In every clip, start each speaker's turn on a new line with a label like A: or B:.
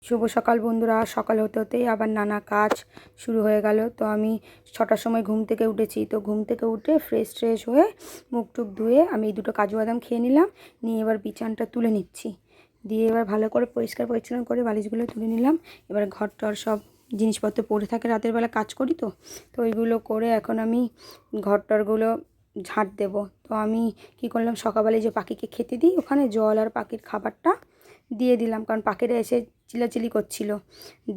A: শুভ সকাল বন্ধুরা। সকাল হতে হতেই আবার নানা কাজ শুরু হয়ে গেল। তো আমি 6টার সময় ঘুম থেকে উঠেছি। তো ঘুম থেকে উঠে ফ্রেশ হয়ে মুখ টুক ধুয়ে আমি এই দুটো কাজু বাদাম খেয়ে নিলাম। নিয়ে এবার বিছানাটা তুলে নিচ্ছি। দিয়ে এবার ভালো করে পরিষ্কার পরিচ্ছন্ন করে বালিশগুলো তুলে নিলাম। এবার ঘর টর সব জিনিসপত্র পড়ে থাকে, রাতের বেলা কাজ করি তো ওইগুলো করে এখন আমি ঘর টরগুলো ঝাঁট দেবো। তো আমি কি করলাম, সকালবেলায় যে পাখিকে খেতে দিই ওখানে জল আর পাখির খাবারটা দিয়ে দিলাম, কারণ পাখিরা এসে চিল্লাচিল্লি করছিল।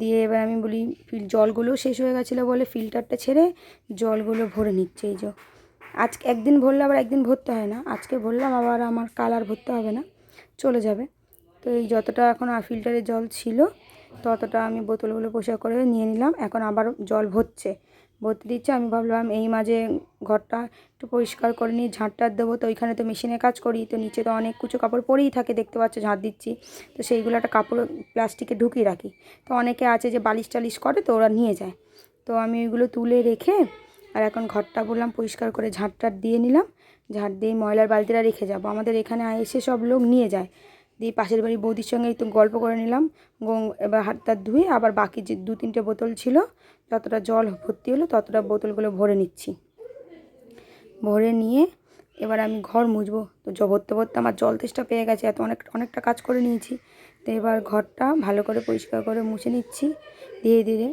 A: দিয়ে এবার আমি বলি জলগুলো শেষ হয়ে গেছিলো বলে ফিল্টারটা ছেড়ে জলগুলো ভরে নিচ্ছে। এই যে আজকে একদিন ভরলে আবার একদিন ভরতে হয় না, আজকে ভরলাম আবার আমার কাল আর ভরতে হবে না, চলে যাবে। তো এই যতটা এখন ফিল্টারের জল ছিল ততটা আমি বোতলগুলো পরিষ্কার করে নিয়ে নিলাম। এখন আবার জল ভরতে দিচ্ছে। আমি ভাবলাম এই মাঝে ঘরটা একটু পরিষ্কার করে নিয়ে ঝাঁটটার দেবো। তো ওইখানে তো মেশিনে কাজ করি, তো নিচে তো অনেক কুচো কাপড় পরেই থাকে, দেখতে পাচ্ছ ঝাঁট দিচ্ছি। তো সেইগুলো একটা কাপড় প্লাস্টিকে ঢুকিয়ে রাখি। তো অনেকে আছে যে বালিশ টালিশ করে, তো ওরা নিয়ে যায়। তো আমি ওইগুলো তুলে রেখে আর এখন ঘরটা বললাম পরিষ্কার করে ঝাঁটটার দিয়ে নিলাম। ঝাঁট দিয়ে ময়লার বালতিটা রেখে যাব, আমাদের এখানে এসে সব লোক নিয়ে যায়। দিয়ে পাশের বাড়ি বৌদির সঙ্গে একটু গল্প করে নিলাম। এবার হাতটা ধুয়ে আবার বাকি যে 2-3টে বোতল ছিল, যতটা জল ভর্তি হলো ততটা বোতলগুলো ভরে নিচ্ছি। ভরে নিয়ে এবার আমি ঘর মুছবো। তো ভরতে আমার জল তেষ্টা পেয়ে গেছে, এত অনেকটা কাজ করে নিয়েছি। তো এবার ঘরটা ভালো করে পরিষ্কার করে মুছে নিচ্ছি ধীরে ধীরে।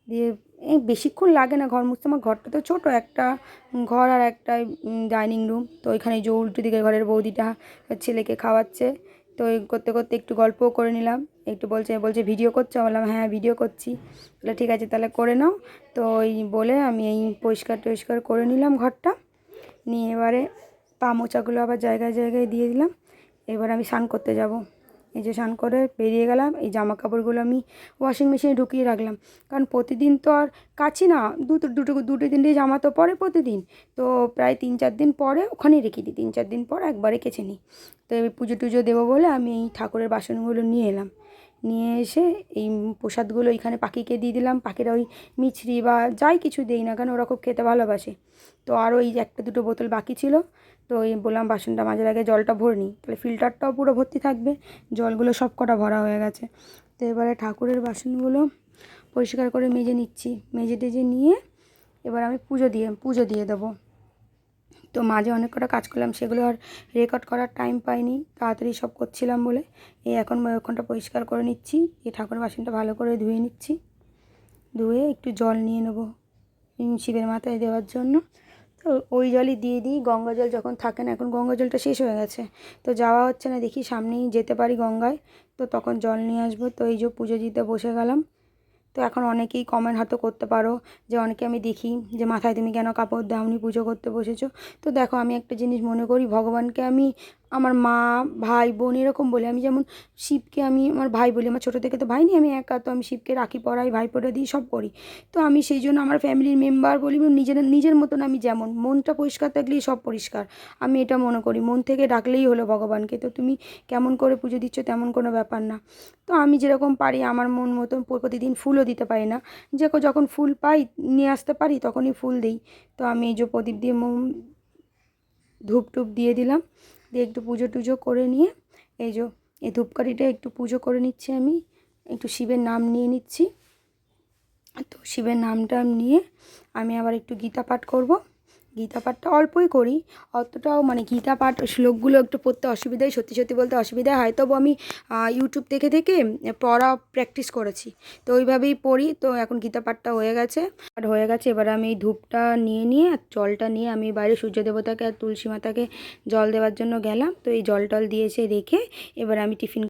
A: দিয়ে এই বেশিক্ষণ লাগে না ঘর মুছতে। আমার ঘরটা তো ছোটো, একটা ঘর আর একটা ডাইনিং রুম। তো ওইখানে যে উল্টো দিকের ঘরের বৌদিটা ছেলেকে খাওয়াচ্ছে। তো এই করতে করতে একটু গল্পও করে নিলাম। একটু বলছে ভিডিও করছো? বললাম হ্যাঁ ভিডিও করছি। বলে ঠিক আছে তাহলে করে নাও। তো ওই বলে আমি এই পরিষ্কার করে নিলাম ঘরটা। নিয়ে এবারে পা মোচাগুলো আবার জায়গায় জায়গায় দিয়ে দিলাম। এবার আমি স্নান করতে যাব। এই যে স্নান করে বেরিয়ে গেলাম। এই জামা কাপড়গুলো আমি ওয়াশিং মেশিনে ঢুকিয়ে রাখলাম, কারণ প্রতিদিন তো আর কাচি না। দুটো 3টে জামা তো পরে প্রতিদিন। তো প্রায় 3-4 দিন পরে ওখানেই রেখে দিই, 3-4 দিন পর একবারে কেচে নিই। তো এই পুজো টুজো দেবো বলে আমি এই ঠাকুরের বাসনগুলো নিয়ে এলাম। নিয়ে এসে এই প্রসাদগুলো এখানে পাখিকে দিয়ে দিলাম। পাখিরা ওই মিছরি বা যাই কিছু দেই না কেন ওরা খুব খেতে ভালোবাসে। তো আরও এই 1-2 বোতল বাকি ছিল। তো এই বললাম বাসনটা মাজার আগে জলটা ভরে নিই, তাহলে ফিল্টারটাও পুরো ভর্তি থাকবে। জলগুলো সব কটা ভরা হয়ে গেছে। তো এবারে ঠাকুরের বাসনগুলো পরিষ্কার করে মেজে নিচ্ছি। মেজে টেজে নিয়ে এবার আমি পুজো দিয়ে দেবো। তো মাঝে অনেক কটা কাজ করলাম, সেগুলো আর রেকর্ড করার টাইম পাইনি, তাড়াতাড়ি সব করছিলাম বলে। এই এখন ওখানটা পরিষ্কার করে নিচ্ছি। এই ঠাকুরের বাসনটা ভালো করে ধুয়ে নিচ্ছি। ধুয়ে একটু জল নিয়ে নেবো শিবের মাথায় দেওয়ার জন্য। তো ওই জলই দিয়ে দিই। গঙ্গা জল যখন থাকে না, এখন গঙ্গা জলটা শেষ হয়ে গেছে, তো যাওয়া হচ্ছে না। দেখি সামনেই যেতে পারি গঙ্গায়, তো তখন জল নিয়ে আসবো। তো এই যে পুজো দিতে বসে গেলাম। তো এখন অনেকেই কমেন্ট হয়তো করতে পারো যে অনেকে আমি দেখি যে মাথায় তুমি কেন কাপড় দাওনি, পুজো করতে বসেছো। তো দেখো আমি একটা জিনিস মনে করি, ভগবানকে আমি আমার মা ভাই বোন এরকম বলি। আমি যেমন শিবকে আমি আমার ভাই বলি, আমার ছোটো থেকে তো ভাই নেই, আমি একা। তো আমি শিবকে রাখি পরাই, ভাই পরে দিই, সব করি। তো আমি সেই জন্য আমার ফ্যামিলির মেম্বার বলি, নিজের মতন আমি যেমন, মনটা পরিষ্কার থাকলেই সব পরিষ্কার। আমি এটা মনে করি, মন থেকে ডাকলেই হলো ভগবানকে। তো তুমি কেমন করে পুজো দিচ্ছ তেমন কোনো ব্যাপার না। তো আমি যেরকম পারি আমার মন মতন, প্রতিদিন ফুলও দিতে পারি না, যে যখন ফুল পাই নিয়ে আসতে পারি তখনই ফুল দিই। তো আমি এই যে প্রদীপ দিয়ে ধূপ টুপ দিয়ে দিলাম। দিয়ে একটু পুজো টুজো করে নিয়ে এই যে এই ধূপকাঠিটা একটু পুজো করে নিচ্ছি। আমি একটু শিবের নাম নিয়ে নিচ্ছি। তো শিবের নামটা নিয়ে আমি আবার একটু গীতা পাঠ করব। গীতা পাঠটা অল্পই করি, অতটাও মানে গীতা পাঠ শ্লোকগুলো একটু পড়তে অসুবিধায়, সত্যি বলতে অসুবিধা হয়। তবু আমি ইউটিউব থেকে পড়া প্র্যাকটিস করেছি, তো ওইভাবেই পড়ি। তো এখন গীতা পাঠটা হয়ে গেছে। এবার আমি এই ধূপটা নিয়ে আর জলটা নিয়ে আমি বাইরে সূর্য দেবতাকে আর তুলসী মাতাকে জল দেওয়ার জন্য গেলাম। তো এই জল টল দিয়ে এসে রেখে এবার আমি টিফিন